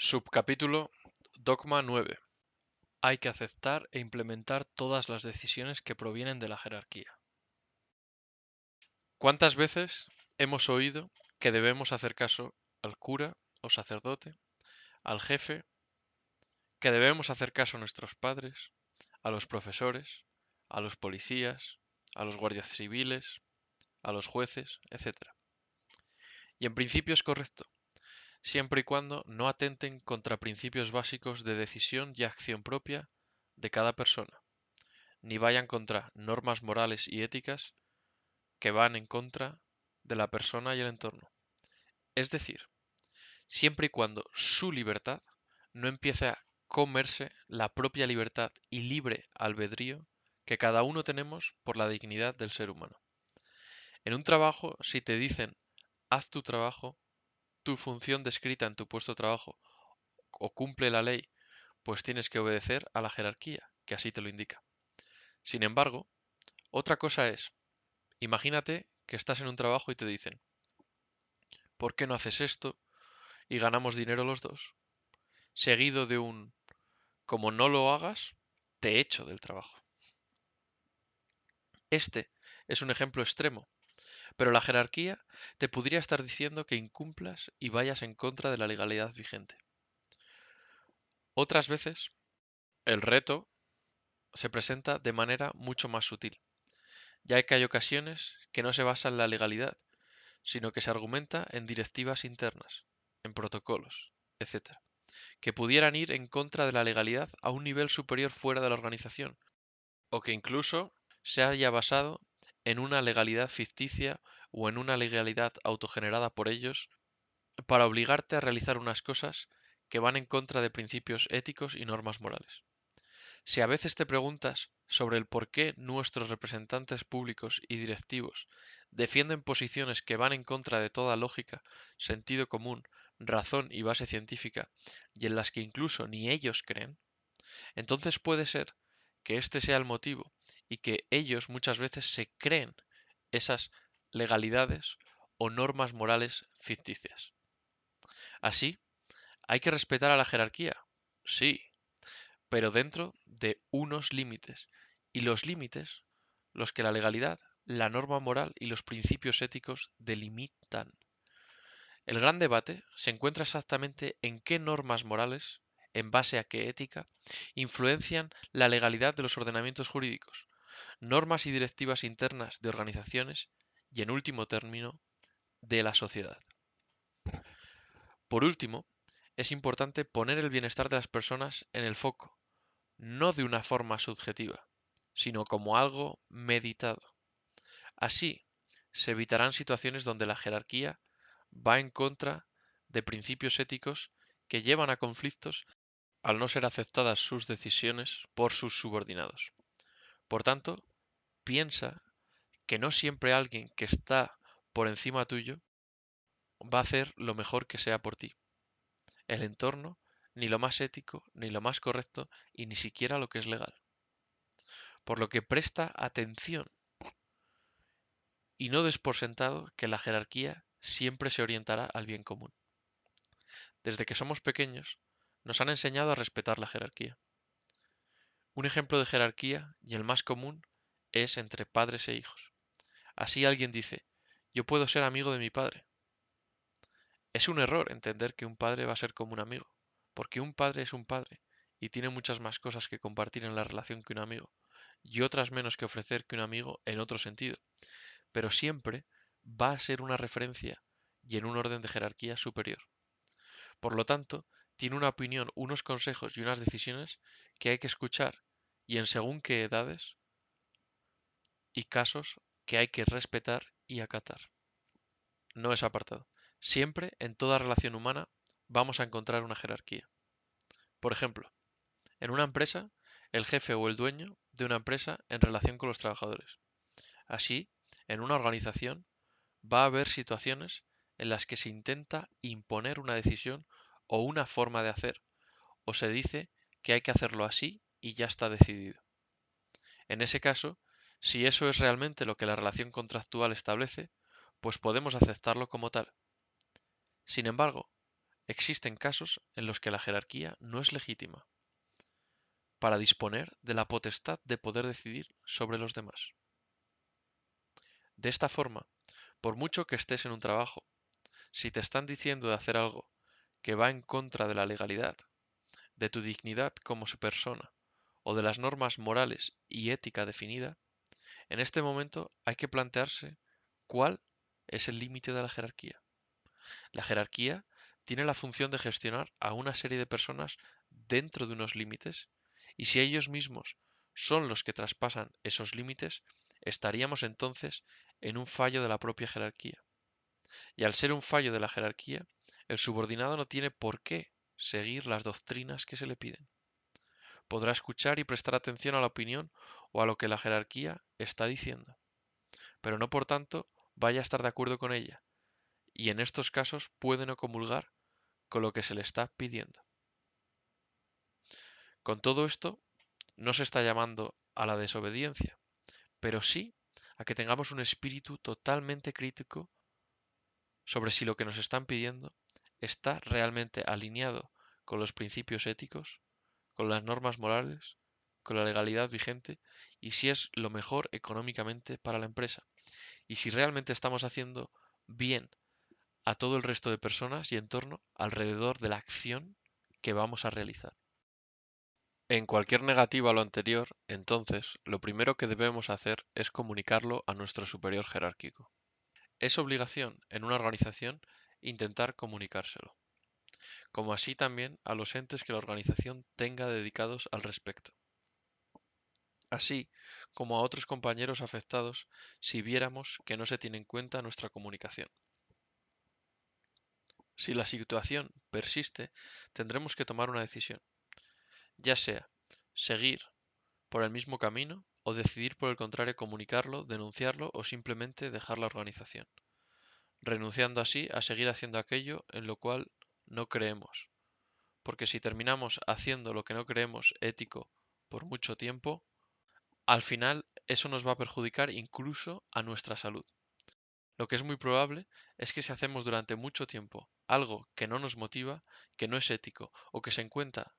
Subcapítulo Dogma 9. Hay que aceptar e implementar todas las decisiones que provienen de la jerarquía. ¿Cuántas veces hemos oído que debemos hacer caso al cura o sacerdote, al jefe, que debemos hacer caso a nuestros padres, a los profesores, a los policías, a los guardias civiles, a los jueces, etcétera? Y en principio es correcto, siempre y cuando no atenten contra principios básicos de decisión y acción propia de cada persona, ni vayan contra normas morales y éticas que van en contra de la persona y el entorno. Es decir, siempre y cuando su libertad no empiece a comerse la propia libertad y libre albedrío que cada uno tenemos por la dignidad del ser humano. En un trabajo, si te dicen haz tu trabajo, tu función descrita en tu puesto de trabajo o cumple la ley, pues tienes que obedecer a la jerarquía, que así te lo indica. Sin embargo, otra cosa es, imagínate que estás en un trabajo y te dicen, ¿por qué no haces esto? Y ganamos dinero los dos. Seguido de un, como no lo hagas, te echo del trabajo. Este es un ejemplo extremo, pero la jerarquía te podría estar diciendo que incumplas y vayas en contra de la legalidad vigente. Otras veces, el reto se presenta de manera mucho más sutil, ya que hay ocasiones que no se basa en la legalidad, sino que se argumenta en directivas internas, en protocolos, etc., que pudieran ir en contra de la legalidad a un nivel superior fuera de la organización, o que incluso se haya basado en una legalidad ficticia o en una legalidad autogenerada por ellos para obligarte a realizar unas cosas que van en contra de principios éticos y normas morales. Si a veces te preguntas sobre el por qué nuestros representantes públicos y directivos defienden posiciones que van en contra de toda lógica, sentido común, razón y base científica, y en las que incluso ni ellos creen, entonces puede ser que este sea el motivo y que ellos muchas veces se creen esas legalidades o normas morales ficticias. Así, hay que respetar a la jerarquía, sí, pero dentro de unos límites, y los límites, los que la legalidad, la norma moral y los principios éticos delimitan. El gran debate se encuentra exactamente en qué normas morales, en base a qué ética, influencian la legalidad de los ordenamientos jurídicos, normas y directivas internas de organizaciones y, en último término, de la sociedad. Por último, es importante poner el bienestar de las personas en el foco, no de una forma subjetiva, sino como algo meditado. Así, se evitarán situaciones donde la jerarquía va en contra de principios éticos que llevan a conflictos al no ser aceptadas sus decisiones por sus subordinados. Por tanto, piensa que no siempre alguien que está por encima tuyo va a hacer lo mejor que sea por ti. El entorno, ni lo más ético, ni lo más correcto, y ni siquiera lo que es legal. Por lo que presta atención y no des por sentado que la jerarquía siempre se orientará al bien común. Desde que somos pequeños, nos han enseñado a respetar la jerarquía. Un ejemplo de jerarquía, y el más común, es entre padres e hijos. Así alguien dice, yo puedo ser amigo de mi padre. Es un error entender que un padre va a ser como un amigo, porque un padre es un padre, y tiene muchas más cosas que compartir en la relación que un amigo, y otras menos que ofrecer que un amigo en otro sentido, pero siempre va a ser una referencia y en un orden de jerarquía superior. Por lo tanto, tiene una opinión, unos consejos y unas decisiones que hay que escuchar y en según qué edades y casos que hay que respetar y acatar. No es apartado. Siempre, en toda relación humana, vamos a encontrar una jerarquía. Por ejemplo, en una empresa, el jefe o el dueño de una empresa en relación con los trabajadores. Así, en una organización, va a haber situaciones en las que se intenta imponer una decisión o una forma de hacer, o se dice que hay que hacerlo así y ya está decidido. En ese caso, si eso es realmente lo que la relación contractual establece, pues podemos aceptarlo como tal. Sin embargo, existen casos en los que la jerarquía no es legítima para disponer de la potestad de poder decidir sobre los demás. De esta forma, por mucho que estés en un trabajo, si te están diciendo de hacer algo que va en contra de la legalidad, de tu dignidad como su persona o de las normas morales y ética definida, en este momento hay que plantearse cuál es el límite de la jerarquía. La jerarquía tiene la función de gestionar a una serie de personas dentro de unos límites, y si ellos mismos son los que traspasan esos límites, estaríamos entonces en un fallo de la propia jerarquía. Y al ser un fallo de la jerarquía, el subordinado no tiene por qué seguir las doctrinas que se le piden. Podrá escuchar y prestar atención a la opinión o a lo que la jerarquía está diciendo, pero no por tanto vaya a estar de acuerdo con ella, y en estos casos puede no comulgar con lo que se le está pidiendo. Con todo esto, no se está llamando a la desobediencia, pero sí a que tengamos un espíritu totalmente crítico sobre si lo que nos están pidiendo está realmente alineado con los principios éticos, con las normas morales, con la legalidad vigente y si es lo mejor económicamente para la empresa y si realmente estamos haciendo bien a todo el resto de personas y entorno alrededor de la acción que vamos a realizar. En cualquier negativa a lo anterior, entonces, lo primero que debemos hacer es comunicarlo a nuestro superior jerárquico. Es obligación en una organización intentar comunicárselo, como así también a los entes que la organización tenga dedicados al respecto, así como a otros compañeros afectados si viéramos que no se tiene en cuenta nuestra comunicación. Si la situación persiste, tendremos que tomar una decisión, ya sea seguir por el mismo camino o decidir por el contrario comunicarlo, denunciarlo o simplemente dejar la organización, renunciando así a seguir haciendo aquello en lo cual no creemos, porque si terminamos haciendo lo que no creemos ético por mucho tiempo, al final eso nos va a perjudicar incluso a nuestra salud. Lo que es muy probable es que si hacemos durante mucho tiempo algo que no nos motiva, que no es ético o que se encuentra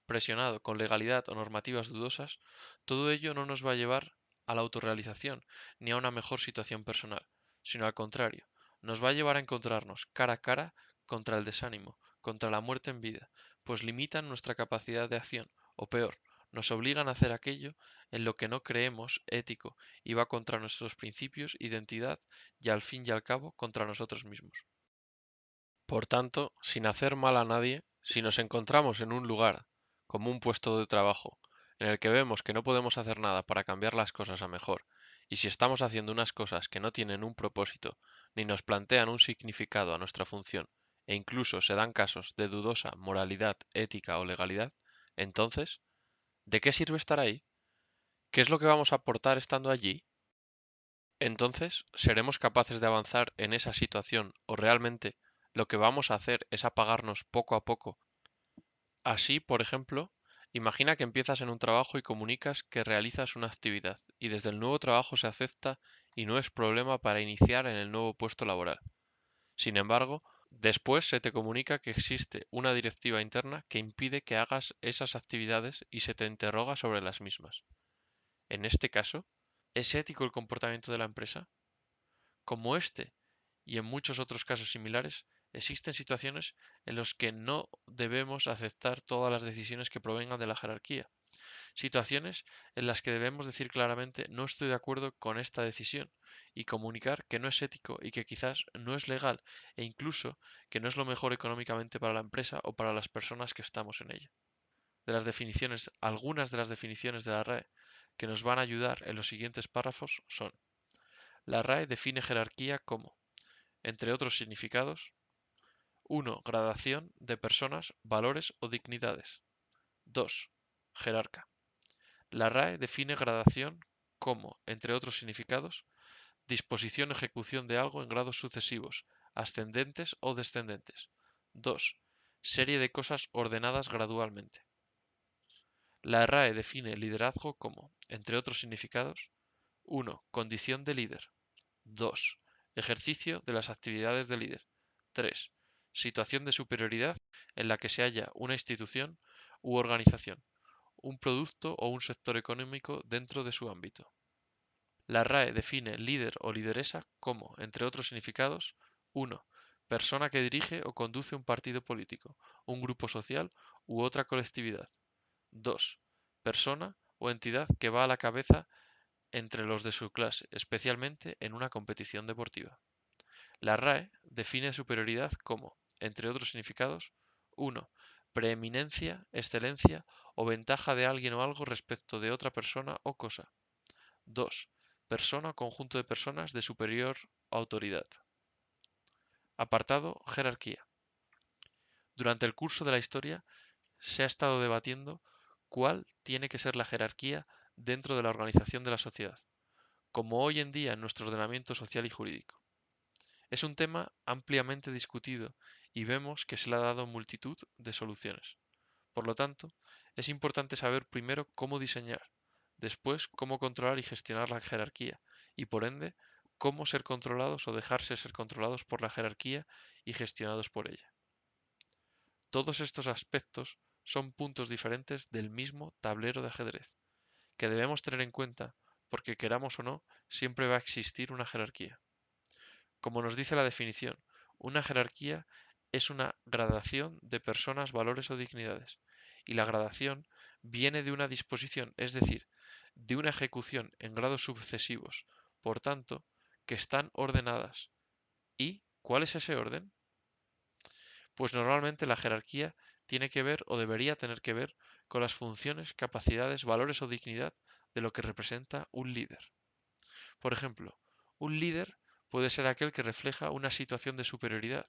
presionado con legalidad o normativas dudosas, todo ello no nos va a llevar a la autorrealización ni a una mejor situación personal, sino al contrario, nos va a llevar a encontrarnos cara a cara contra el desánimo, contra la muerte en vida, pues limitan nuestra capacidad de acción, o peor, nos obligan a hacer aquello en lo que no creemos ético y va contra nuestros principios, identidad y al fin y al cabo contra nosotros mismos. Por tanto, sin hacer mal a nadie, si nos encontramos en un lugar, como un puesto de trabajo, en el que vemos que no podemos hacer nada para cambiar las cosas a mejor, y si estamos haciendo unas cosas que no tienen un propósito, ni nos plantean un significado a nuestra función, e incluso se dan casos de dudosa moralidad, ética o legalidad, entonces, ¿de qué sirve estar ahí? ¿Qué es lo que vamos a aportar estando allí? Entonces, ¿seremos capaces de avanzar en esa situación o realmente lo que vamos a hacer es apagarnos poco a poco? Así, por ejemplo, imagina que empiezas en un trabajo y comunicas que realizas una actividad y desde el nuevo trabajo se acepta y no es problema para iniciar en el nuevo puesto laboral. Sin embargo, después se te comunica que existe una directiva interna que impide que hagas esas actividades y se te interroga sobre las mismas. En este caso, ¿es ético el comportamiento de la empresa? Como este y en muchos otros casos similares, existen situaciones en las que no debemos aceptar todas las decisiones que provengan de la jerarquía. Situaciones en las que debemos decir claramente no estoy de acuerdo con esta decisión y comunicar que no es ético y que quizás no es legal e incluso que no es lo mejor económicamente para la empresa o para las personas que estamos en ella. De las definiciones, algunas de las definiciones de la RAE que nos van a ayudar en los siguientes párrafos son: la RAE define jerarquía como, entre otros significados: 1. Gradación de personas, valores o dignidades. 2. Jerarca. La RAE define gradación como, entre otros significados, disposición o ejecución de algo en grados sucesivos, ascendentes o descendentes. 2. Serie de cosas ordenadas gradualmente. La RAE define liderazgo como, entre otros significados: 1. Condición de líder. 2. Ejercicio de las actividades de líder. 3. Situación de superioridad en la que se halla una institución u organización, un producto o un sector económico dentro de su ámbito. La RAE define líder o lideresa como, entre otros significados, 1. Persona que dirige o conduce un partido político, un grupo social u otra colectividad. 2. Persona o entidad que va a la cabeza entre los de su clase, especialmente en una competición deportiva. La RAE define superioridad como, entre otros significados, 1. Preeminencia, excelencia o ventaja de alguien o algo respecto de otra persona o cosa. 2. Persona o conjunto de personas de superior autoridad. Apartado jerarquía. Durante el curso de la historia se ha estado debatiendo cuál tiene que ser la jerarquía dentro de la organización de la sociedad, como hoy en día en nuestro ordenamiento social y jurídico. Es un tema ampliamente discutido y vemos que se le ha dado multitud de soluciones. Por lo tanto, es importante saber primero cómo diseñar, después cómo controlar y gestionar la jerarquía, y por ende, cómo ser controlados o dejarse ser controlados por la jerarquía y gestionados por ella. Todos estos aspectos son puntos diferentes del mismo tablero de ajedrez, que debemos tener en cuenta porque queramos o no, siempre va a existir una jerarquía. Como nos dice la definición, una jerarquía es una gradación de personas, valores o dignidades, y la gradación viene de una disposición, es decir, de una ejecución en grados sucesivos, por tanto, que están ordenadas. ¿Y cuál es ese orden? Pues normalmente la jerarquía tiene que ver o debería tener que ver con las funciones, capacidades, valores o dignidad de lo que representa un líder. Por ejemplo, un líder puede ser aquel que refleja una situación de superioridad,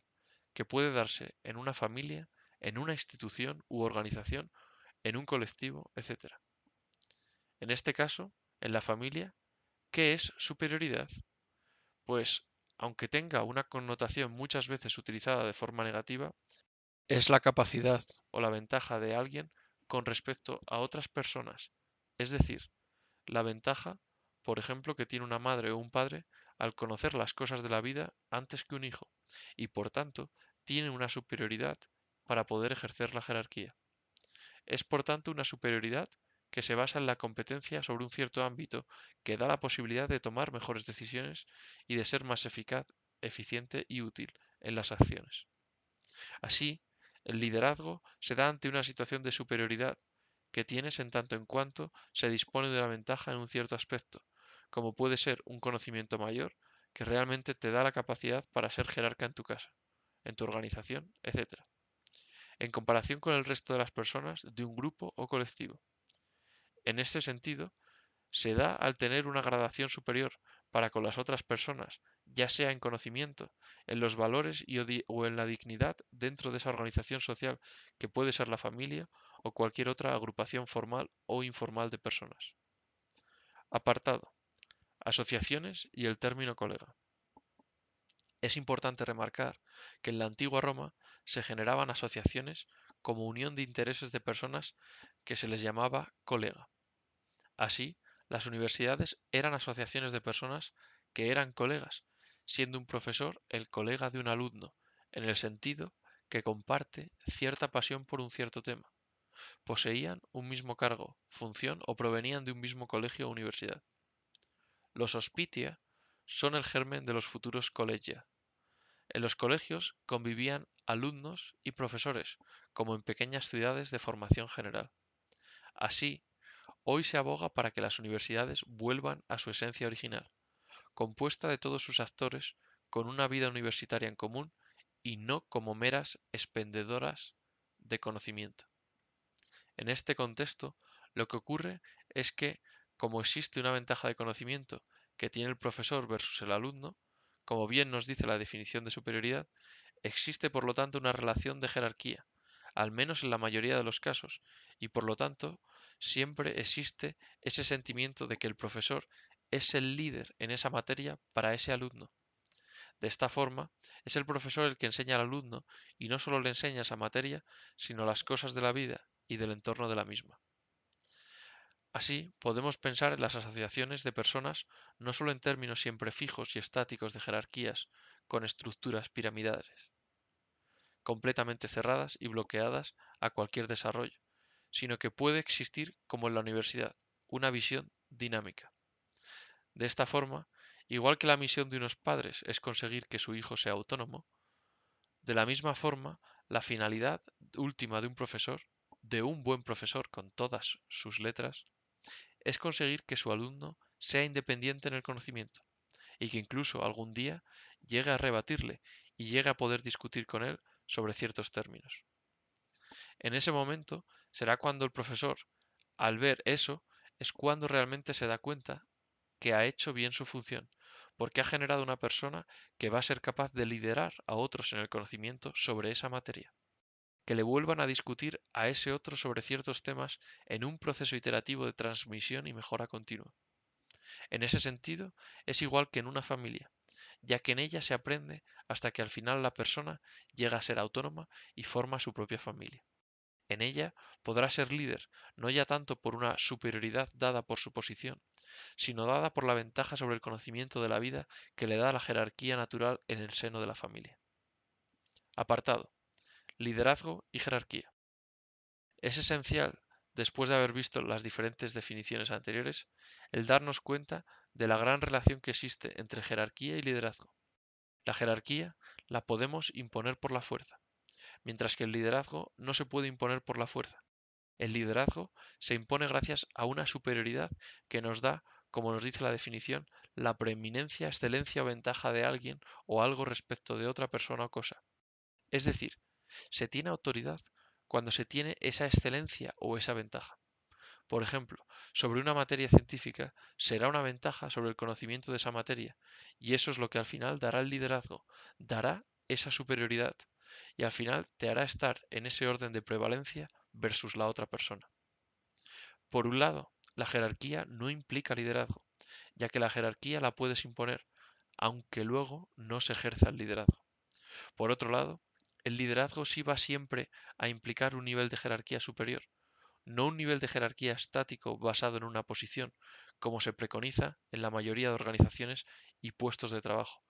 que puede darse en una familia, en una institución u organización, en un colectivo, etc. En este caso, en la familia, ¿qué es superioridad? Pues, aunque tenga una connotación muchas veces utilizada de forma negativa, es la capacidad o la ventaja de alguien con respecto a otras personas, es decir, la ventaja, por ejemplo, que tiene una madre o un padre al conocer las cosas de la vida antes que un hijo, y por tanto tiene una superioridad para poder ejercer la jerarquía. Es por tanto una superioridad que se basa en la competencia sobre un cierto ámbito que da la posibilidad de tomar mejores decisiones y de ser más eficaz, eficiente y útil en las acciones. Así, el liderazgo se da ante una situación de superioridad que tienes en tanto en cuanto se dispone de una ventaja en un cierto aspecto, como puede ser un conocimiento mayor que realmente te da la capacidad para ser jerarca en tu casa, en tu organización, etc., en comparación con el resto de las personas de un grupo o colectivo. En este sentido, se da al tener una gradación superior para con las otras personas, ya sea en conocimiento, en los valores o en la dignidad dentro de esa organización social que puede ser la familia o cualquier otra agrupación formal o informal de personas. Apartado. Asociaciones y el término colega. Es importante remarcar que en la antigua Roma se generaban asociaciones como unión de intereses de personas que se les llamaba colega. Así, las universidades eran asociaciones de personas que eran colegas, siendo un profesor el colega de un alumno, en el sentido que comparte cierta pasión por un cierto tema, poseían un mismo cargo, función o provenían de un mismo colegio o universidad. Los hospitia son el germen de los futuros collegia. En los colegios convivían alumnos y profesores, como en pequeñas ciudades de formación general. Así, hoy se aboga para que las universidades vuelvan a su esencia original, compuesta de todos sus actores con una vida universitaria en común y no como meras expendedoras de conocimiento. En este contexto, lo que ocurre es que, como existe una ventaja de conocimiento que tiene el profesor versus el alumno, como bien nos dice la definición de superioridad, existe por lo tanto una relación de jerarquía, al menos en la mayoría de los casos, y por lo tanto siempre existe ese sentimiento de que el profesor es el líder en esa materia para ese alumno. De esta forma, es el profesor el que enseña al alumno y no solo le enseña esa materia, sino las cosas de la vida y del entorno de la misma. Así, podemos pensar en las asociaciones de personas no solo en términos siempre fijos y estáticos de jerarquías con estructuras piramidales, completamente cerradas y bloqueadas a cualquier desarrollo, sino que puede existir como en la universidad, una visión dinámica. De esta forma, igual que la misión de unos padres es conseguir que su hijo sea autónomo, de la misma forma, la finalidad última de un buen profesor con todas sus letras, es conseguir que su alumno sea independiente en el conocimiento y que incluso algún día llegue a rebatirle y llegue a poder discutir con él sobre ciertos términos. En ese momento será cuando el profesor, al ver eso, es cuando realmente se da cuenta que ha hecho bien su función, porque ha generado una persona que va a ser capaz de liderar a otros en el conocimiento sobre esa materia, que le vuelvan a discutir a ese otro sobre ciertos temas en un proceso iterativo de transmisión y mejora continua. En ese sentido, es igual que en una familia, ya que en ella se aprende hasta que al final la persona llega a ser autónoma y forma su propia familia. En ella podrá ser líder, no ya tanto por una superioridad dada por su posición, sino dada por la ventaja sobre el conocimiento de la vida que le da la jerarquía natural en el seno de la familia. Apartado. Liderazgo y jerarquía. Es esencial, después de haber visto las diferentes definiciones anteriores, el darnos cuenta de la gran relación que existe entre jerarquía y liderazgo. La jerarquía la podemos imponer por la fuerza, mientras que el liderazgo no se puede imponer por la fuerza. El liderazgo se impone gracias a una superioridad que nos da, como nos dice la definición, la preeminencia, excelencia o ventaja de alguien o algo respecto de otra persona o cosa. Es decir, se tiene autoridad cuando se tiene esa excelencia o esa ventaja. Por ejemplo, sobre una materia científica será una ventaja sobre el conocimiento de esa materia, y eso es lo que al final dará el liderazgo, dará esa superioridad, y al final te hará estar en ese orden de prevalencia versus la otra persona. Por un lado, la jerarquía no implica liderazgo, ya que la jerarquía la puedes imponer, aunque luego no se ejerza el liderazgo. Por otro lado, el liderazgo sí va siempre a implicar un nivel de jerarquía superior, no un nivel de jerarquía estático basado en una posición, como se preconiza en la mayoría de organizaciones y puestos de trabajo,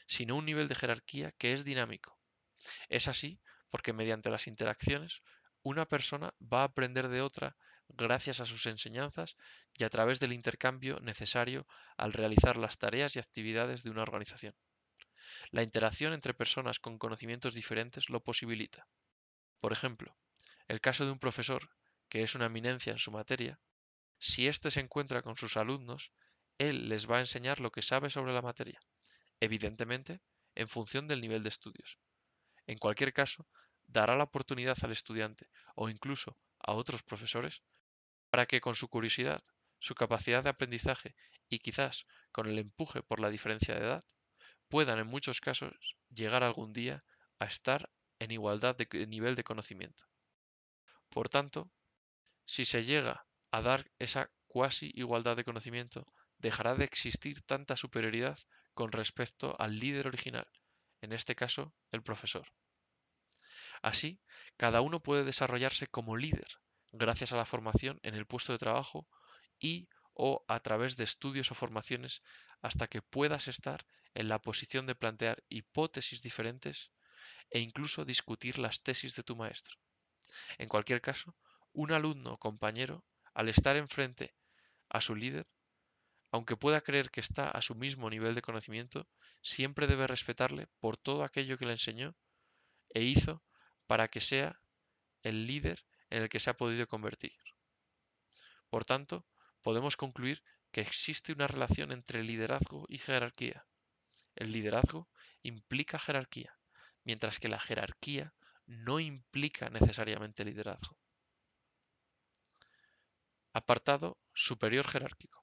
sino un nivel de jerarquía que es dinámico. Es así porque mediante las interacciones, una persona va a aprender de otra gracias a sus enseñanzas y a través del intercambio necesario al realizar las tareas y actividades de una organización. La interacción entre personas con conocimientos diferentes lo posibilita. Por ejemplo, el caso de un profesor que es una eminencia en su materia, si éste se encuentra con sus alumnos, él les va a enseñar lo que sabe sobre la materia, evidentemente en función del nivel de estudios. En cualquier caso, dará la oportunidad al estudiante o incluso a otros profesores para que con su curiosidad, su capacidad de aprendizaje y quizás con el empuje por la diferencia de edad, puedan en muchos casos llegar algún día a estar en igualdad de nivel de conocimiento. Por tanto, si se llega a dar esa cuasi igualdad de conocimiento, dejará de existir tanta superioridad con respecto al líder original, en este caso el profesor. Así, cada uno puede desarrollarse como líder gracias a la formación en el puesto de trabajo y o a través de estudios o formaciones hasta que puedas estar en la posición de plantear hipótesis diferentes e incluso discutir las tesis de tu maestro. En cualquier caso, un alumno o compañero, al estar enfrente a su líder, aunque pueda creer que está a su mismo nivel de conocimiento, siempre debe respetarle por todo aquello que le enseñó e hizo para que sea el líder en el que se ha podido convertir. Por tanto, podemos concluir que existe una relación entre liderazgo y jerarquía. El liderazgo implica jerarquía, mientras que la jerarquía no implica necesariamente liderazgo. Apartado superior jerárquico.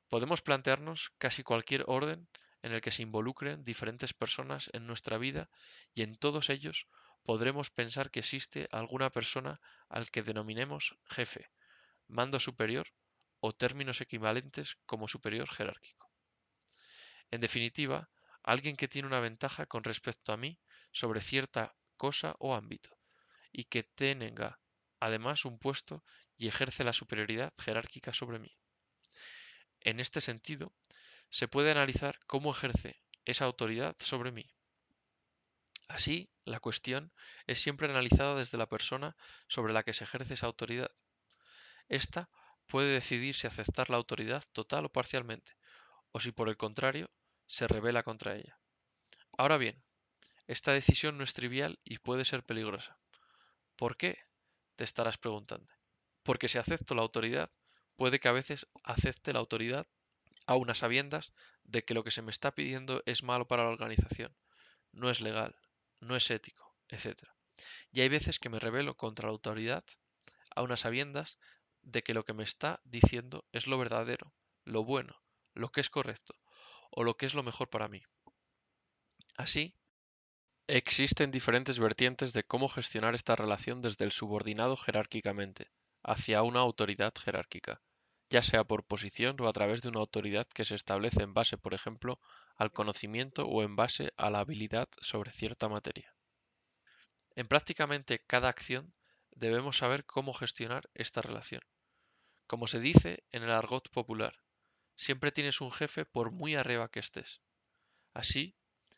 Podemos plantearnos casi cualquier orden en el que se involucren diferentes personas en nuestra vida y en todos ellos podremos pensar que existe alguna persona al que denominemos jefe, mando superior o términos equivalentes como superior jerárquico. En definitiva, alguien que tiene una ventaja con respecto a mí sobre cierta cosa o ámbito y que tenga además un puesto y ejerce la superioridad jerárquica sobre mí. En este sentido, se puede analizar cómo ejerce esa autoridad sobre mí. Así, la cuestión es siempre analizada desde la persona sobre la que se ejerce esa autoridad. Ésta puede decidir si aceptar la autoridad total o parcialmente, o si por el contrario se rebela contra ella. Ahora bien, esta decisión no es trivial y puede ser peligrosa. ¿Por qué? Te estarás preguntando. Porque si acepto la autoridad, puede que a veces acepte la autoridad aun a sabiendas de que lo que se me está pidiendo es malo para la organización, no es legal, no es ético, etc. Y hay veces que me rebelo contra la autoridad aun a sabiendas de que lo que me está diciendo es lo verdadero, lo bueno, lo que es correcto o lo que es lo mejor para mí. Así, existen diferentes vertientes de cómo gestionar esta relación desde el subordinado jerárquicamente hacia una autoridad jerárquica, ya sea por posición o a través de una autoridad que se establece en base, por ejemplo, al conocimiento o en base a la habilidad sobre cierta materia. En prácticamente cada acción debemos saber cómo gestionar esta relación. Como se dice en el argot popular, siempre tienes un jefe por muy arriba que estés. Así,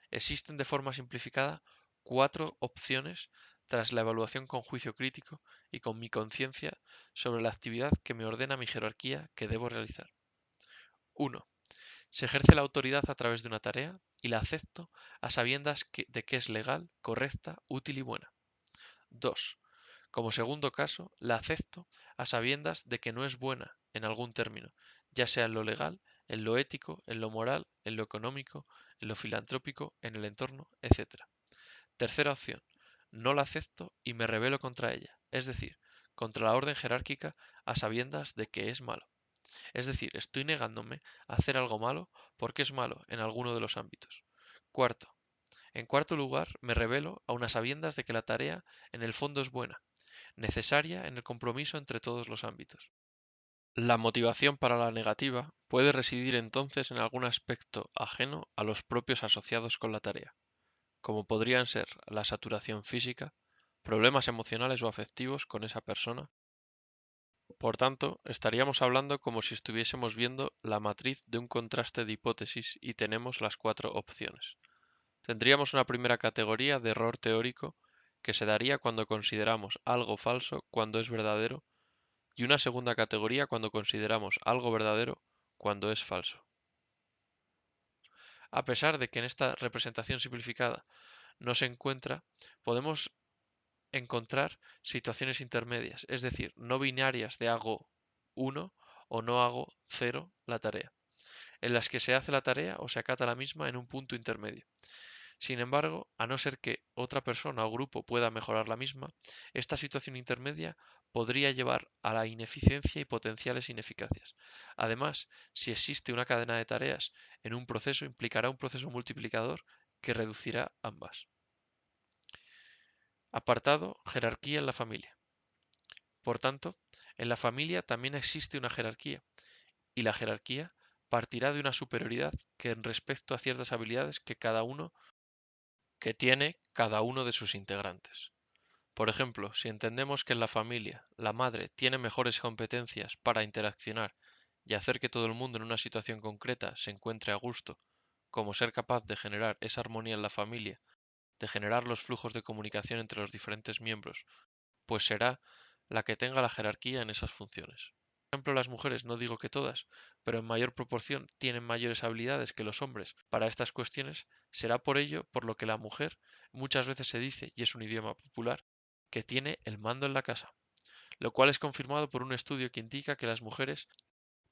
existen de forma simplificada 4 opciones tras la evaluación con juicio crítico y con mi conciencia sobre la actividad que me ordena mi jerarquía que debo realizar. 1. Se ejerce la autoridad a través de una tarea y la acepto a sabiendas de que es legal, correcta, útil y buena. 2. Como segundo caso, la acepto a sabiendas de que no es buena en algún término, ya sea en lo legal, en lo ético, en lo moral, en lo económico, en lo filantrópico, en el entorno, etc. Tercera opción, no la acepto y me rebelo contra ella, es decir, contra la orden jerárquica a sabiendas de que es malo. Es decir, estoy negándome a hacer algo malo porque es malo en alguno de los ámbitos. Cuarto, en cuarto lugar, me rebelo a unas sabiendas de que la tarea en el fondo es buena, necesaria en el compromiso entre todos los ámbitos. La motivación para la negativa puede residir entonces en algún aspecto ajeno a los propios asociados con la tarea, como podrían ser la saturación física, problemas emocionales o afectivos con esa persona. Por tanto, estaríamos hablando como si estuviésemos viendo la matriz de un contraste de hipótesis y tenemos las 4 opciones. Tendríamos una primera categoría de error teórico que se daría cuando consideramos algo falso cuando es verdadero y una segunda categoría cuando consideramos algo verdadero cuando es falso. A pesar de que en esta representación simplificada no se encuentra, podemos encontrar situaciones intermedias, es decir, no binarias de hago 1 o no hago 0 la tarea, en las que se hace la tarea o se acata la misma en un punto intermedio. Sin embargo, a no ser que otra persona o grupo pueda mejorar la misma, esta situación intermedia podría llevar a la ineficiencia y potenciales ineficacias. Además, si existe una cadena de tareas en un proceso, implicará un proceso multiplicador que reducirá ambas. Apartado, jerarquía en la familia. Por tanto, en la familia también existe una jerarquía, y la jerarquía partirá de una superioridad que en respecto a ciertas habilidades que tiene cada uno de sus integrantes. Por ejemplo, si entendemos que en la familia la madre tiene mejores competencias para interaccionar y hacer que todo el mundo en una situación concreta se encuentre a gusto, como ser capaz de generar esa armonía en la familia, de generar los flujos de comunicación entre los diferentes miembros, pues será la que tenga la jerarquía en esas funciones. Por ejemplo, las mujeres, no digo que todas, pero en mayor proporción tienen mayores habilidades que los hombres para estas cuestiones, será por ello por lo que la mujer muchas veces se dice, y es un idioma popular, que tiene el mando en la casa, lo cual es confirmado por un estudio que indica que las mujeres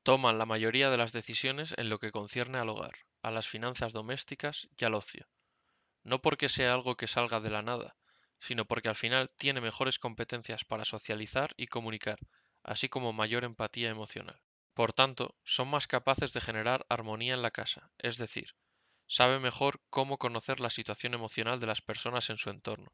toman la mayoría de las decisiones en lo que concierne al hogar, a las finanzas domésticas y al ocio, no porque sea algo que salga de la nada, sino porque al final tiene mejores competencias para socializar y comunicar, así como mayor empatía emocional. Por tanto, son más capaces de generar armonía en la casa, es decir, sabe mejor cómo conocer la situación emocional de las personas en su entorno,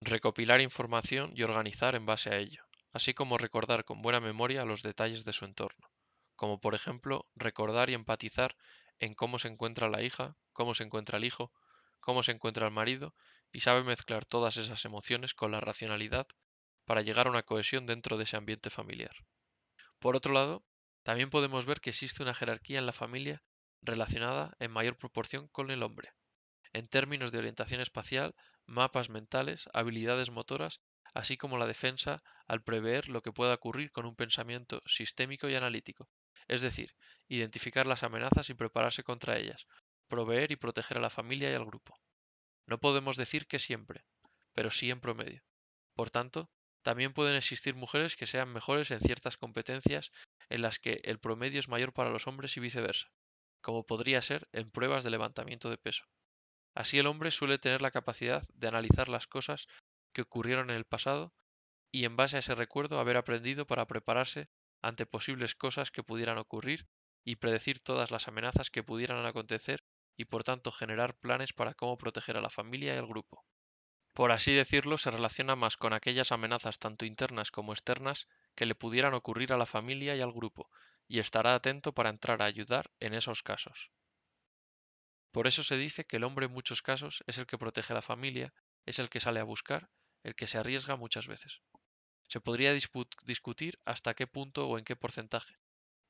recopilar información y organizar en base a ello, así como recordar con buena memoria los detalles de su entorno, como por ejemplo recordar y empatizar en cómo se encuentra la hija, cómo se encuentra el hijo, cómo se encuentra el marido, y sabe mezclar todas esas emociones con la racionalidad para llegar a una cohesión dentro de ese ambiente familiar. Por otro lado, también podemos ver que existe una jerarquía en la familia relacionada en mayor proporción con el hombre, en términos de orientación espacial mapas mentales, habilidades motoras, así como la defensa al prever lo que pueda ocurrir con un pensamiento sistémico y analítico, es decir, identificar las amenazas y prepararse contra ellas, proveer y proteger a la familia y al grupo. No podemos decir que siempre, pero sí en promedio. Por tanto, también pueden existir mujeres que sean mejores en ciertas competencias en las que el promedio es mayor para los hombres y viceversa, como podría ser en pruebas de levantamiento de peso. Así el hombre suele tener la capacidad de analizar las cosas que ocurrieron en el pasado y en base a ese recuerdo haber aprendido para prepararse ante posibles cosas que pudieran ocurrir y predecir todas las amenazas que pudieran acontecer y por tanto generar planes para cómo proteger a la familia y al grupo. Por así decirlo, se relaciona más con aquellas amenazas tanto internas como externas que le pudieran ocurrir a la familia y al grupo, y estará atento para entrar a ayudar en esos casos. Por eso se dice que el hombre en muchos casos es el que protege a la familia, es el que sale a buscar, el que se arriesga muchas veces. Se podría discutir hasta qué punto o en qué porcentaje,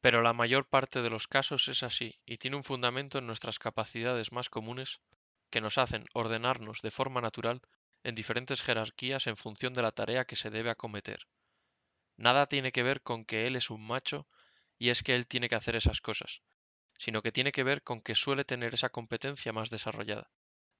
pero la mayor parte de los casos es así y tiene un fundamento en nuestras capacidades más comunes que nos hacen ordenarnos de forma natural en diferentes jerarquías en función de la tarea que se debe acometer. Nada tiene que ver con que él es un macho y es que él tiene que hacer esas cosas, sino que tiene que ver con que suele tener esa competencia más desarrollada,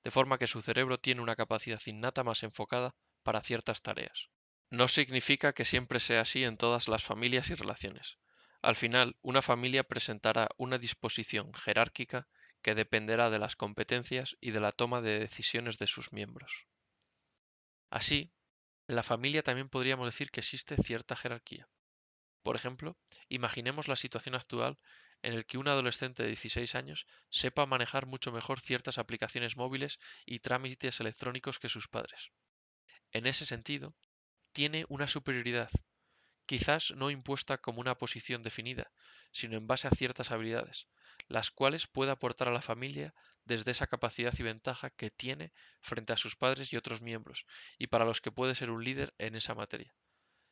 de forma que su cerebro tiene una capacidad innata más enfocada para ciertas tareas. No significa que siempre sea así en todas las familias y relaciones. Al final, una familia presentará una disposición jerárquica que dependerá de las competencias y de la toma de decisiones de sus miembros. Así, en la familia también podríamos decir que existe cierta jerarquía. Por ejemplo, imaginemos la situación actual en la que un adolescente de 16 años sepa manejar mucho mejor ciertas aplicaciones móviles y trámites electrónicos que sus padres. En ese sentido, tiene una superioridad, quizás no impuesta como una posición definida, sino en base a ciertas habilidades, las cuales puede aportar a la familia desde esa capacidad y ventaja que tiene frente a sus padres y otros miembros, y para los que puede ser un líder en esa materia.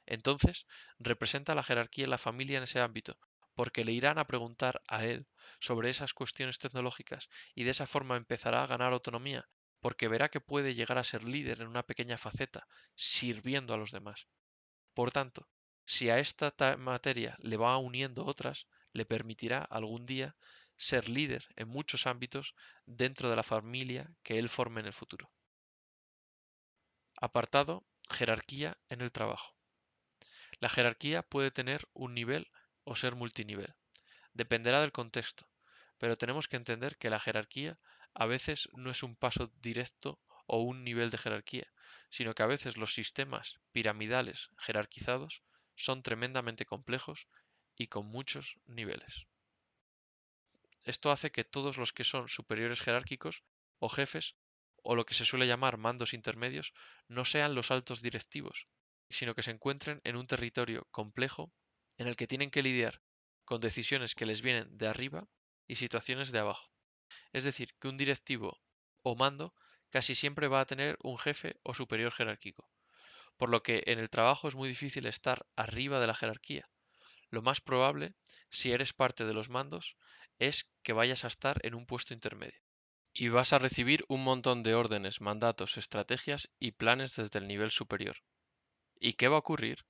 Entonces, representa la jerarquía en la familia en ese ámbito, porque le irán a preguntar a él sobre esas cuestiones tecnológicas y de esa forma empezará a ganar autonomía, porque verá que puede llegar a ser líder en una pequeña faceta, sirviendo a los demás. Por tanto, si a esta materia le va uniendo otras, le permitirá algún día ser líder en muchos ámbitos dentro de la familia que él forme en el futuro. Apartado, jerarquía en el trabajo. La jerarquía puede tener un nivel o ser multinivel. Dependerá del contexto, pero tenemos que entender que la jerarquía a veces no es un paso directo o un nivel de jerarquía, sino que a veces los sistemas piramidales jerarquizados son tremendamente complejos y con muchos niveles. Esto hace que todos los que son superiores jerárquicos o jefes o lo que se suele llamar mandos intermedios no sean los altos directivos, sino que se encuentren en un territorio complejo en el que tienen que lidiar con decisiones que les vienen de arriba y situaciones de abajo. Es decir, que un directivo o mando casi siempre va a tener un jefe o superior jerárquico, por lo que en el trabajo es muy difícil estar arriba de la jerarquía. Lo más probable, si eres parte de los mandos, es que vayas a estar en un puesto intermedio. Y vas a recibir un montón de órdenes, mandatos, estrategias y planes desde el nivel superior. ¿Y qué va a ocurrir?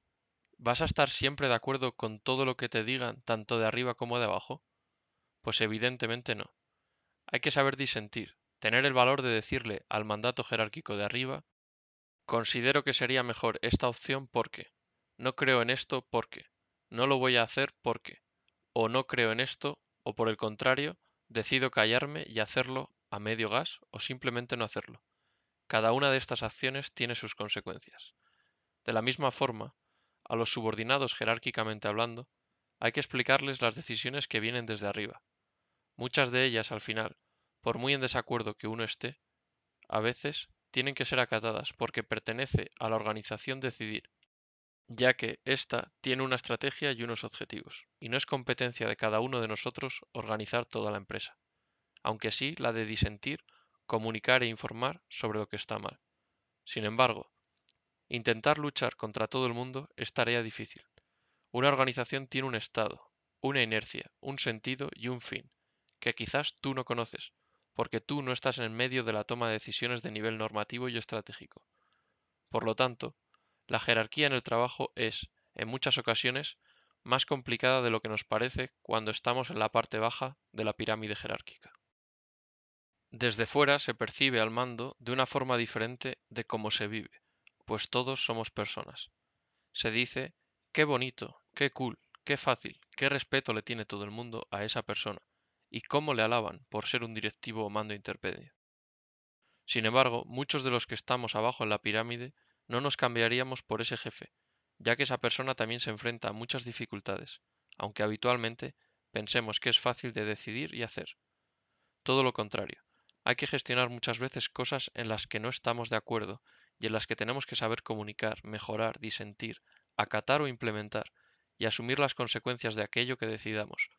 ¿Vas a estar siempre de acuerdo con todo lo que te digan, tanto de arriba como de abajo? Pues evidentemente no. Hay que saber disentir, tener el valor de decirle al mandato jerárquico de arriba, considero que sería mejor esta opción porque, no creo en esto porque, no lo voy a hacer porque, o no creo en esto, o por el contrario, decido callarme y hacerlo a medio gas o simplemente no hacerlo. Cada una de estas acciones tiene sus consecuencias. De la misma forma, a los subordinados jerárquicamente hablando, hay que explicarles las decisiones que vienen desde arriba. Muchas de ellas, al final, por muy en desacuerdo que uno esté, a veces tienen que ser acatadas porque pertenece a la organización decidir, ya que ésta tiene una estrategia y unos objetivos, y no es competencia de cada uno de nosotros organizar toda la empresa, aunque sí la de disentir, comunicar e informar sobre lo que está mal. Sin embargo, intentar luchar contra todo el mundo es tarea difícil. Una organización tiene un estado, una inercia, un sentido y un fin, que quizás tú no conoces, porque tú no estás en medio de la toma de decisiones de nivel normativo y estratégico. Por lo tanto, la jerarquía en el trabajo es, en muchas ocasiones, más complicada de lo que nos parece cuando estamos en la parte baja de la pirámide jerárquica. Desde fuera se percibe al mando de una forma diferente de cómo se vive, pues todos somos personas. Se dice, qué bonito, qué cool, qué fácil, qué respeto le tiene todo el mundo a esa persona, y cómo le alaban por ser un directivo o mando intermedio. Sin embargo, muchos de los que estamos abajo en la pirámide no nos cambiaríamos por ese jefe, ya que esa persona también se enfrenta a muchas dificultades, aunque habitualmente pensemos que es fácil de decidir y hacer. Todo lo contrario, hay que gestionar muchas veces cosas en las que no estamos de acuerdo y en las que tenemos que saber comunicar, mejorar, disentir, acatar o implementar, y asumir las consecuencias de aquello que decidamos,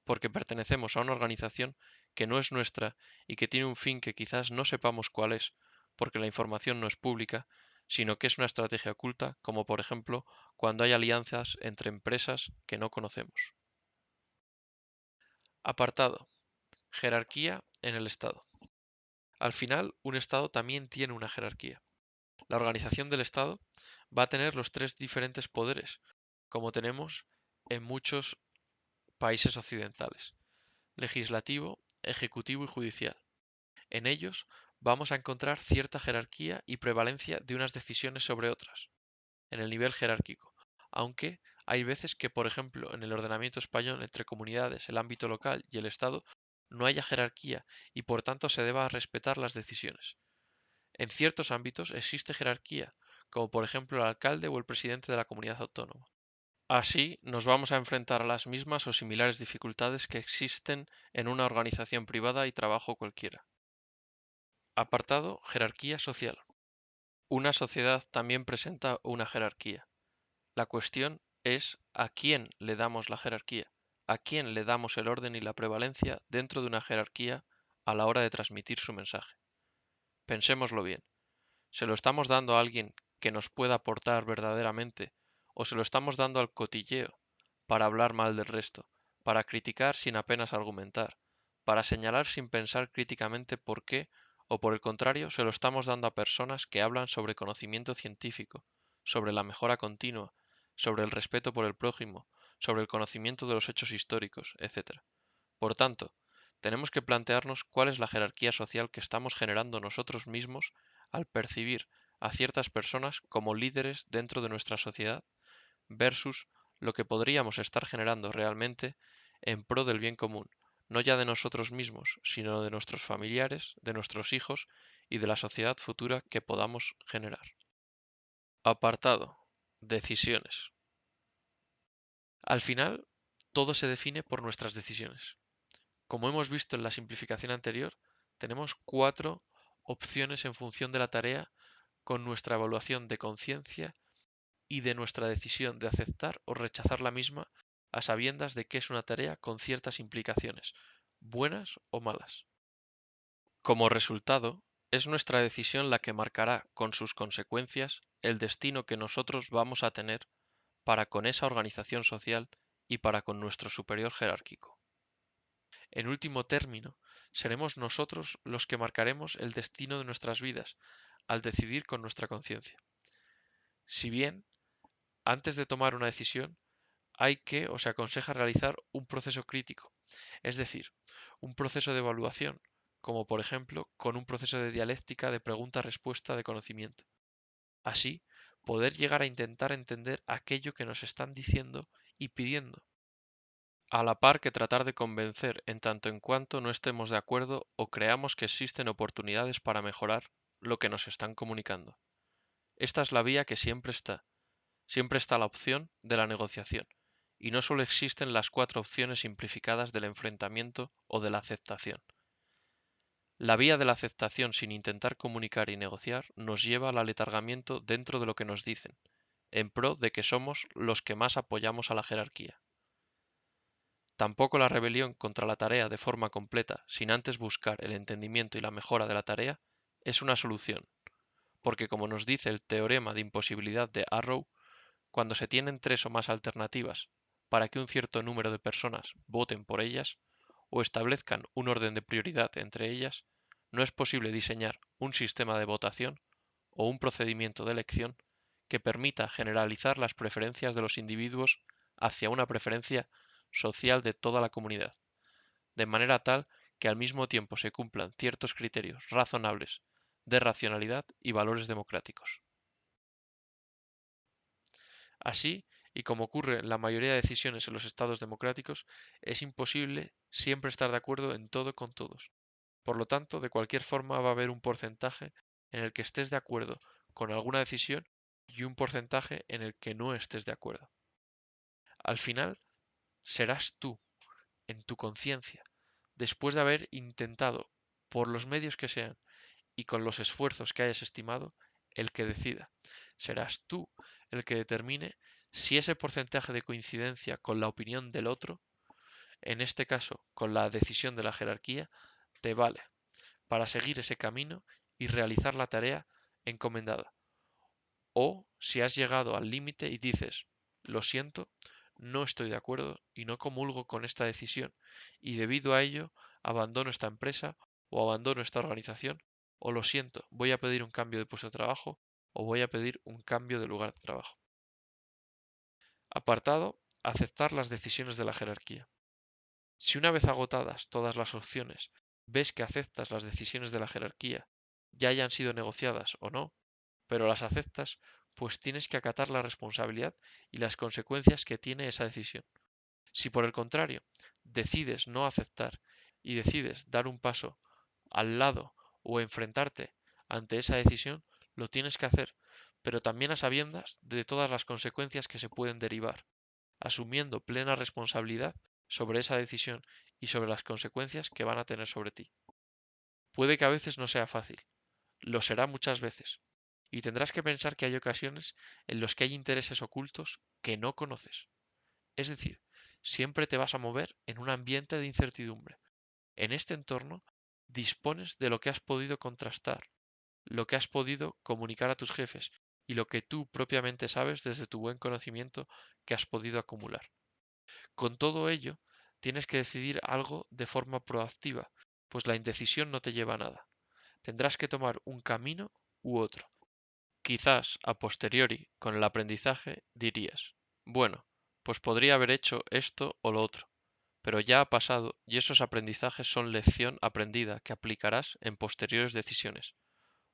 porque pertenecemos a una organización que no es nuestra y que tiene un fin que quizás no sepamos cuál es, porque la información no es pública, sino que es una estrategia oculta, como por ejemplo cuando hay alianzas entre empresas que no conocemos. Apartado. Jerarquía en el Estado. Al final, un Estado también tiene una jerarquía. La organización del Estado va a tener los tres diferentes poderes, como tenemos en muchos países occidentales: legislativo, ejecutivo y judicial. En ellos vamos a encontrar cierta jerarquía y prevalencia de unas decisiones sobre otras, en el nivel jerárquico, aunque hay veces que, por ejemplo, en el ordenamiento español entre comunidades, el ámbito local y el Estado, no haya jerarquía y por tanto se deba respetar las decisiones. En ciertos ámbitos existe jerarquía, como por ejemplo el alcalde o el presidente de la comunidad autónoma. Así, nos vamos a enfrentar a las mismas o similares dificultades que existen en una organización privada y trabajo cualquiera. Apartado: jerarquía social. Una sociedad también presenta una jerarquía. La cuestión es a quién le damos la jerarquía, a quién le damos el orden y la prevalencia dentro de una jerarquía a la hora de transmitir su mensaje. Pensémoslo bien. ¿Se lo estamos dando a alguien que nos pueda aportar verdaderamente, o se lo estamos dando al cotilleo para hablar mal del resto, para criticar sin apenas argumentar, para señalar sin pensar críticamente por qué, o por el contrario, se lo estamos dando a personas que hablan sobre conocimiento científico, sobre la mejora continua, sobre el respeto por el prójimo, sobre el conocimiento de los hechos históricos, etc.? Por tanto, tenemos que plantearnos cuál es la jerarquía social que estamos generando nosotros mismos al percibir a ciertas personas como líderes dentro de nuestra sociedad versus lo que podríamos estar generando realmente en pro del bien común, no ya de nosotros mismos, sino de nuestros familiares, de nuestros hijos y de la sociedad futura que podamos generar. Apartado: decisiones. Al final, todo se define por nuestras decisiones. Como hemos visto en la simplificación anterior, tenemos 4 opciones en función de la tarea con nuestra evaluación de conciencia y de nuestra decisión de aceptar o rechazar la misma a sabiendas de que es una tarea con ciertas implicaciones, buenas o malas. Como resultado, es nuestra decisión la que marcará con sus consecuencias el destino que nosotros vamos a tener para con esa organización social y para con nuestro superior jerárquico. En último término, seremos nosotros los que marcaremos el destino de nuestras vidas al decidir con nuestra conciencia. Si bien, antes de tomar una decisión, hay que o se aconseja realizar un proceso crítico, es decir, un proceso de evaluación, como por ejemplo con un proceso de dialéctica de pregunta-respuesta de conocimiento. Así, poder llegar a intentar entender aquello que nos están diciendo y pidiendo, a la par que tratar de convencer en tanto en cuanto no estemos de acuerdo o creamos que existen oportunidades para mejorar lo que nos están comunicando. Esta es la vía que siempre está la opción de la negociación, y no solo existen las 4 opciones simplificadas del enfrentamiento o de la aceptación. La vía de la aceptación sin intentar comunicar y negociar nos lleva al aletargamiento dentro de lo que nos dicen, en pro de que somos los que más apoyamos a la jerarquía. Tampoco la rebelión contra la tarea de forma completa, sin antes buscar el entendimiento y la mejora de la tarea, es una solución, porque como nos dice el teorema de imposibilidad de Arrow, cuando se tienen 3 o más alternativas para que un cierto número de personas voten por ellas, o establezcan un orden de prioridad entre ellas, no es posible diseñar un sistema de votación o un procedimiento de elección que permita generalizar las preferencias de los individuos hacia una preferencia social de toda la comunidad, de manera tal que al mismo tiempo se cumplan ciertos criterios razonables de racionalidad y valores democráticos. Así, y como ocurre en la mayoría de decisiones en los estados democráticos, es imposible siempre estar de acuerdo en todo con todos. Por lo tanto, de cualquier forma va a haber un porcentaje en el que estés de acuerdo con alguna decisión y un porcentaje en el que no estés de acuerdo. Al final, serás tú, en tu conciencia, después de haber intentado, por los medios que sean y con los esfuerzos que hayas estimado, el que decida. Serás tú el que determine si ese porcentaje de coincidencia con la opinión del otro, en este caso con la decisión de la jerarquía, te vale para seguir ese camino y realizar la tarea encomendada. O si has llegado al límite y dices, lo siento, no estoy de acuerdo y no comulgo con esta decisión, y debido a ello abandono esta empresa o abandono esta organización, o lo siento, voy a pedir un cambio de puesto de trabajo o voy a pedir un cambio de lugar de trabajo. Apartado, aceptar las decisiones de la jerarquía. Si una vez agotadas todas las opciones ves que aceptas las decisiones de la jerarquía, ya hayan sido negociadas o no, pero las aceptas, pues tienes que acatar la responsabilidad y las consecuencias que tiene esa decisión. Si por el contrario decides no aceptar y decides dar un paso al lado o enfrentarte ante esa decisión, lo tienes que hacer, pero también a sabiendas de todas las consecuencias que se pueden derivar, asumiendo plena responsabilidad sobre esa decisión y sobre las consecuencias que van a tener sobre ti. Puede que a veces no sea fácil, lo será muchas veces, y tendrás que pensar que hay ocasiones en los que hay intereses ocultos que no conoces. Es decir, siempre te vas a mover en un ambiente de incertidumbre. En este entorno dispones de lo que has podido contrastar, lo que has podido comunicar a tus jefes y lo que tú propiamente sabes desde tu buen conocimiento que has podido acumular. Con todo ello, tienes que decidir algo de forma proactiva, pues la indecisión no te lleva a nada. Tendrás que tomar un camino u otro. Quizás a posteriori, con el aprendizaje, dirías, bueno, pues podría haber hecho esto o lo otro, pero ya ha pasado y esos aprendizajes son lección aprendida que aplicarás en posteriores decisiones,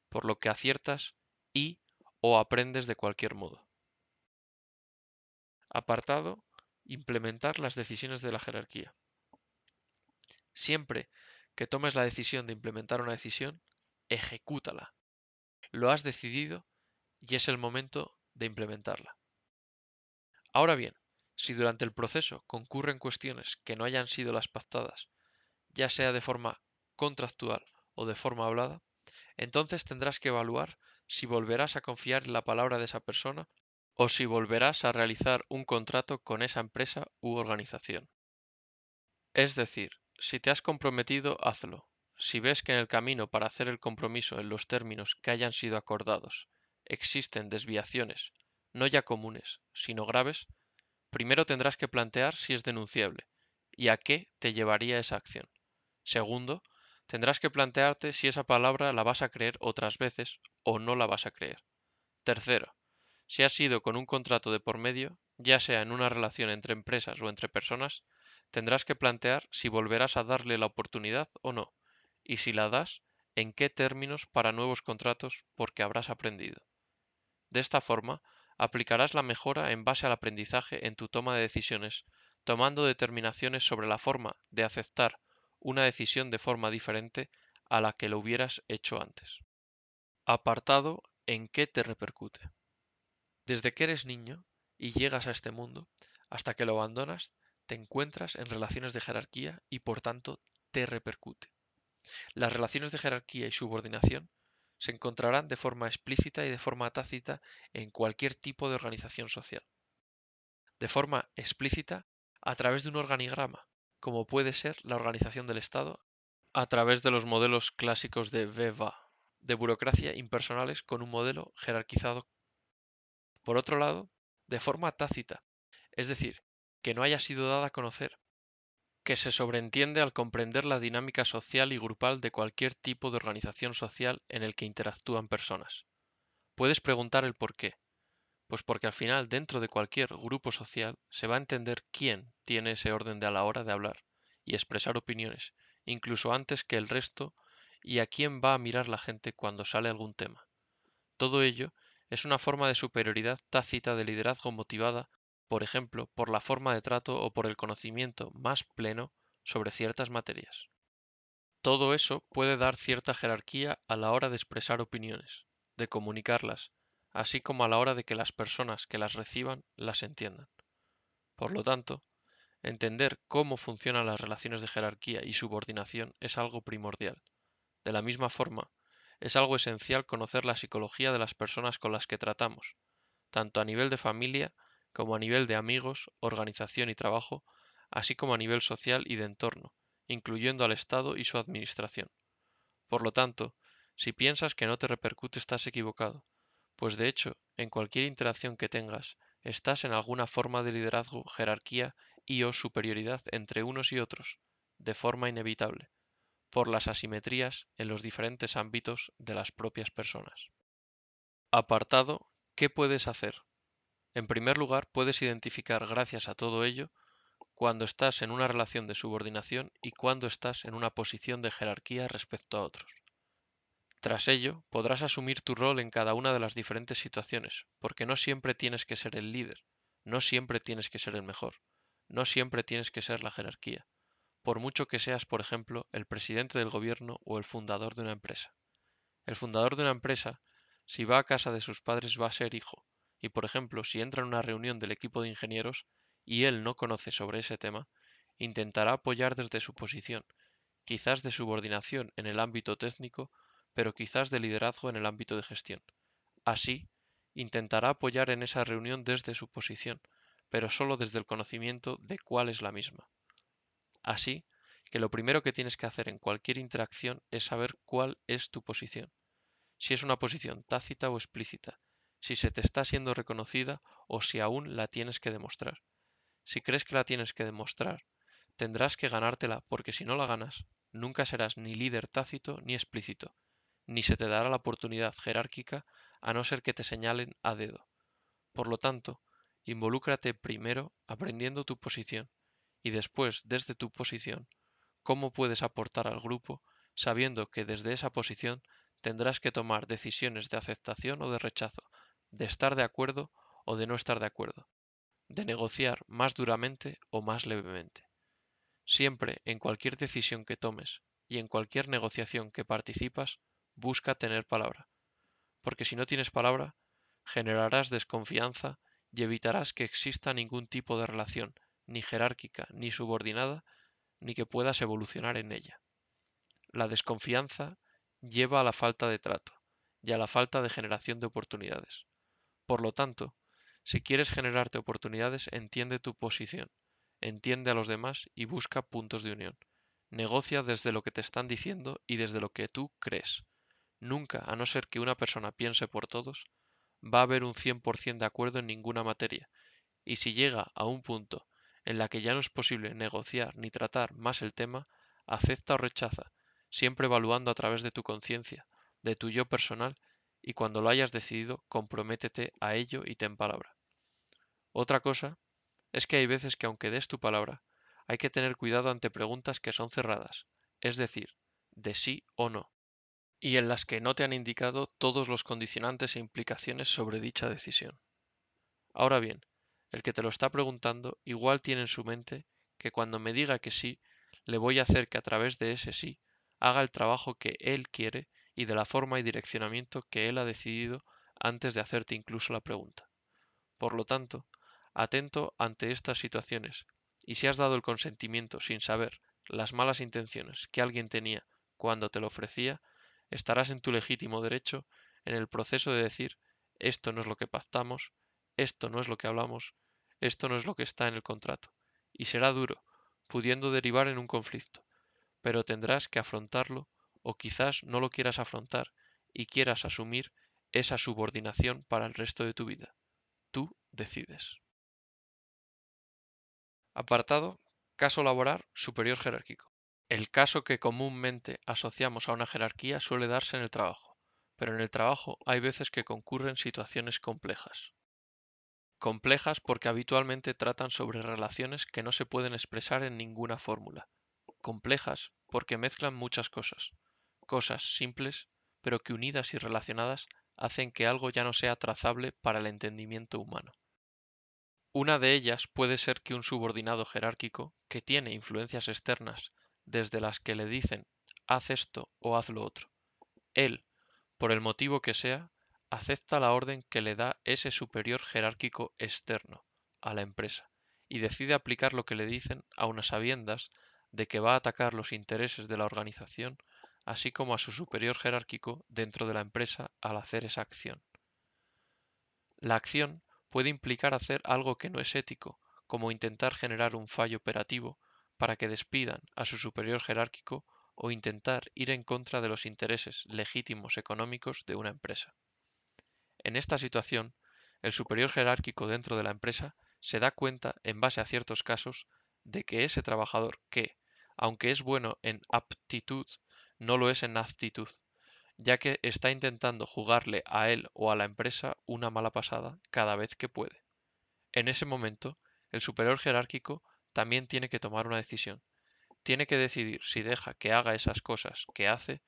por lo que aciertas y o aprendes de cualquier modo. Apartado, implementar las decisiones de la jerarquía. Siempre que tomes la decisión de implementar una decisión, ejecútala. Lo has decidido y es el momento de implementarla. Ahora bien, si durante el proceso concurren cuestiones que no hayan sido las pactadas, ya sea de forma contractual o de forma hablada, entonces tendrás que evaluar si volverás a confiar en la palabra de esa persona o si volverás a realizar un contrato con esa empresa u organización. Es decir, si te has comprometido, hazlo. Si ves que en el camino para hacer el compromiso en los términos que hayan sido acordados existen desviaciones, no ya comunes, sino graves, primero tendrás que plantear si es denunciable y a qué te llevaría esa acción. Segundo, tendrás que plantearte si esa palabra la vas a creer otras veces o no la vas a creer. Tercero, si has sido con un contrato de por medio, ya sea en una relación entre empresas o entre personas, tendrás que plantear si volverás a darle la oportunidad o no, y si la das, en qué términos para nuevos contratos porque habrás aprendido. De esta forma, aplicarás la mejora en base al aprendizaje en tu toma de decisiones, tomando determinaciones sobre la forma de aceptar una decisión de forma diferente a la que lo hubieras hecho antes. Apartado en qué te repercute. Desde que eres niño y llegas a este mundo, hasta que lo abandonas, te encuentras en relaciones de jerarquía y por tanto te repercute. Las relaciones de jerarquía y subordinación se encontrarán de forma explícita y de forma tácita en cualquier tipo de organización social. De forma explícita a través de un organigrama, como puede ser la organización del Estado, a través de los modelos clásicos de VEVA, de burocracia impersonales con un modelo jerarquizado. Por otro lado, de forma tácita, es decir, que no haya sido dada a conocer, que se sobreentiende al comprender la dinámica social y grupal de cualquier tipo de organización social en el que interactúan personas. Puedes preguntar el por qué. Pues porque al final, dentro de cualquier grupo social, se va a entender quién tiene ese orden de a la hora de hablar y expresar opiniones, incluso antes que el resto, y a quién va a mirar la gente cuando sale algún tema. Todo ello es una forma de superioridad tácita de liderazgo motivada, por ejemplo, por la forma de trato o por el conocimiento más pleno sobre ciertas materias. Todo eso puede dar cierta jerarquía a la hora de expresar opiniones, de comunicarlas, así como a la hora de que las personas que las reciban las entiendan. Por lo tanto, entender cómo funcionan las relaciones de jerarquía y subordinación es algo primordial. De la misma forma, es algo esencial conocer la psicología de las personas con las que tratamos, tanto a nivel de familia como a nivel de amigos, organización y trabajo, así como a nivel social y de entorno, incluyendo al Estado y su administración. Por lo tanto, si piensas que no te repercute, estás equivocado, pues de hecho, en cualquier interacción que tengas, estás en alguna forma de liderazgo, jerarquía y o superioridad entre unos y otros, de forma inevitable, por las asimetrías en los diferentes ámbitos de las propias personas. Apartado, ¿qué puedes hacer? En primer lugar, puedes identificar, gracias a todo ello, cuando estás en una relación de subordinación y cuando estás en una posición de jerarquía respecto a otros. Tras ello, podrás asumir tu rol en cada una de las diferentes situaciones, porque no siempre tienes que ser el líder, no siempre tienes que ser el mejor, no siempre tienes que ser la jerarquía, por mucho que seas, por ejemplo, el presidente del gobierno o el fundador de una empresa. El fundador de una empresa, si va a casa de sus padres, va a ser hijo, y por ejemplo, si entra en una reunión del equipo de ingenieros y él no conoce sobre ese tema, intentará apoyar desde su posición, quizás de subordinación en el ámbito técnico, pero quizás de liderazgo en el ámbito de gestión. Así, intentará apoyar en esa reunión desde su posición, pero solo desde el conocimiento de cuál es la misma. Así que lo primero que tienes que hacer en cualquier interacción es saber cuál es tu posición, si es una posición tácita o explícita, si se te está siendo reconocida o si aún la tienes que demostrar. Si crees que la tienes que demostrar, tendrás que ganártela porque si no la ganas, nunca serás ni líder tácito ni explícito, ni se te dará la oportunidad jerárquica a no ser que te señalen a dedo. Por lo tanto, involúcrate primero aprendiendo tu posición y después, desde tu posición, cómo puedes aportar al grupo sabiendo que desde esa posición tendrás que tomar decisiones de aceptación o de rechazo, de estar de acuerdo o de no estar de acuerdo, de negociar más duramente o más levemente. Siempre, en cualquier decisión que tomes y en cualquier negociación que participas, busca tener palabra, porque si no tienes palabra, generarás desconfianza y evitarás que exista ningún tipo de relación, ni jerárquica, ni subordinada, ni que puedas evolucionar en ella. La desconfianza lleva a la falta de trato y a la falta de generación de oportunidades. Por lo tanto, si quieres generarte oportunidades, entiende tu posición, entiende a los demás y busca puntos de unión. Negocia desde lo que te están diciendo y desde lo que tú crees. Nunca, a no ser que una persona piense por todos, va a haber un 100% de acuerdo en ninguna materia, y si llega a un punto en la que ya no es posible negociar ni tratar más el tema, acepta o rechaza, siempre evaluando a través de tu conciencia, de tu yo personal, y cuando lo hayas decidido, comprométete a ello y ten palabra. Otra cosa es que hay veces que aunque des tu palabra, hay que tener cuidado ante preguntas que son cerradas, es decir, de sí o no, y en las que no te han indicado todos los condicionantes e implicaciones sobre dicha decisión. Ahora bien, el que te lo está preguntando igual tiene en su mente que cuando me diga que sí, le voy a hacer que a través de ese sí haga el trabajo que él quiere y de la forma y direccionamiento que él ha decidido antes de hacerte incluso la pregunta. Por lo tanto, atento ante estas situaciones, y si has dado el consentimiento sin saber las malas intenciones que alguien tenía cuando te lo ofrecía, estarás en tu legítimo derecho en el proceso de decir esto no es lo que pactamos, esto no es lo que hablamos, esto no es lo que está en el contrato, y será duro, pudiendo derivar en un conflicto, pero tendrás que afrontarlo o quizás no lo quieras afrontar y quieras asumir esa subordinación para el resto de tu vida. Tú decides. Apartado Caso laboral superior jerárquico. El caso que comúnmente asociamos a una jerarquía suele darse en el trabajo, pero en el trabajo hay veces que concurren situaciones complejas. Complejas porque habitualmente tratan sobre relaciones que no se pueden expresar en ninguna fórmula. Complejas porque mezclan muchas cosas, cosas simples, pero que unidas y relacionadas hacen que algo ya no sea trazable para el entendimiento humano. Una de ellas puede ser que un subordinado jerárquico, que tiene influencias externas desde las que le dicen haz esto o haz lo otro, él, por el motivo que sea, acepta la orden que le da ese superior jerárquico externo a la empresa y decide aplicar lo que le dicen a unas sabiendas de que va a atacar los intereses de la organización, así como a su superior jerárquico dentro de la empresa al hacer esa acción. La acción puede implicar hacer algo que no es ético, como intentar generar un fallo operativo para que despidan a su superior jerárquico o intentar ir en contra de los intereses legítimos económicos de una empresa. En esta situación, el superior jerárquico dentro de la empresa se da cuenta, en base a ciertos casos, de que ese trabajador que, aunque es bueno en aptitud, no lo es en actitud, ya que está intentando jugarle a él o a la empresa una mala pasada cada vez que puede. En ese momento, el superior jerárquico también tiene que tomar una decisión. Tiene que decidir si deja que haga esas cosas que hace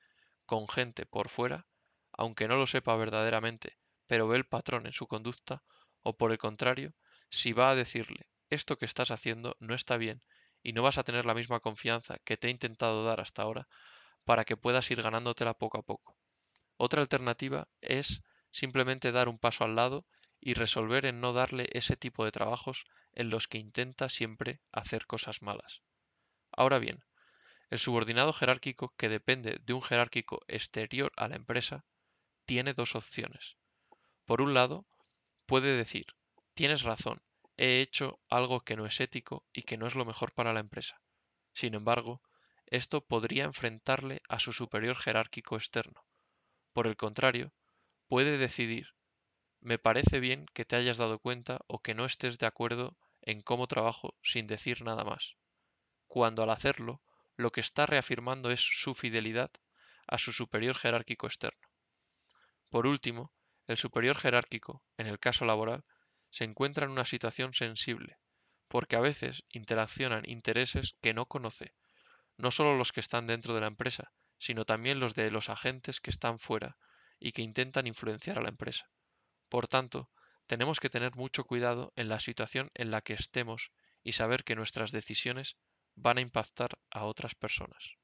con gente por fuera, aunque no lo sepa verdaderamente, pero ve el patrón en su conducta, o por el contrario, si va a decirle esto que estás haciendo no está bien y no vas a tener la misma confianza que te he intentado dar hasta ahora para que puedas ir ganándotela poco a poco. Otra alternativa es simplemente dar un paso al lado y resolver en no darle ese tipo de trabajos en los que intenta siempre hacer cosas malas. Ahora bien, el subordinado jerárquico que depende de un jerárquico exterior a la empresa tiene dos opciones. Por un lado, puede decir, tienes razón, he hecho algo que no es ético y que no es lo mejor para la empresa. Sin embargo, esto podría enfrentarle a su superior jerárquico externo. Por el contrario, puede decidir, me parece bien que te hayas dado cuenta o que no estés de acuerdo en cómo trabajo sin decir nada más, cuando al hacerlo, lo que está reafirmando es su fidelidad a su superior jerárquico externo. Por último, el superior jerárquico, en el caso laboral, se encuentra en una situación sensible, porque a veces interaccionan intereses que no conoce, no solo los que están dentro de la empresa, sino también los de los agentes que están fuera y que intentan influenciar a la empresa. Por tanto, tenemos que tener mucho cuidado en la situación en la que estemos y saber que nuestras decisiones van a impactar a otras personas.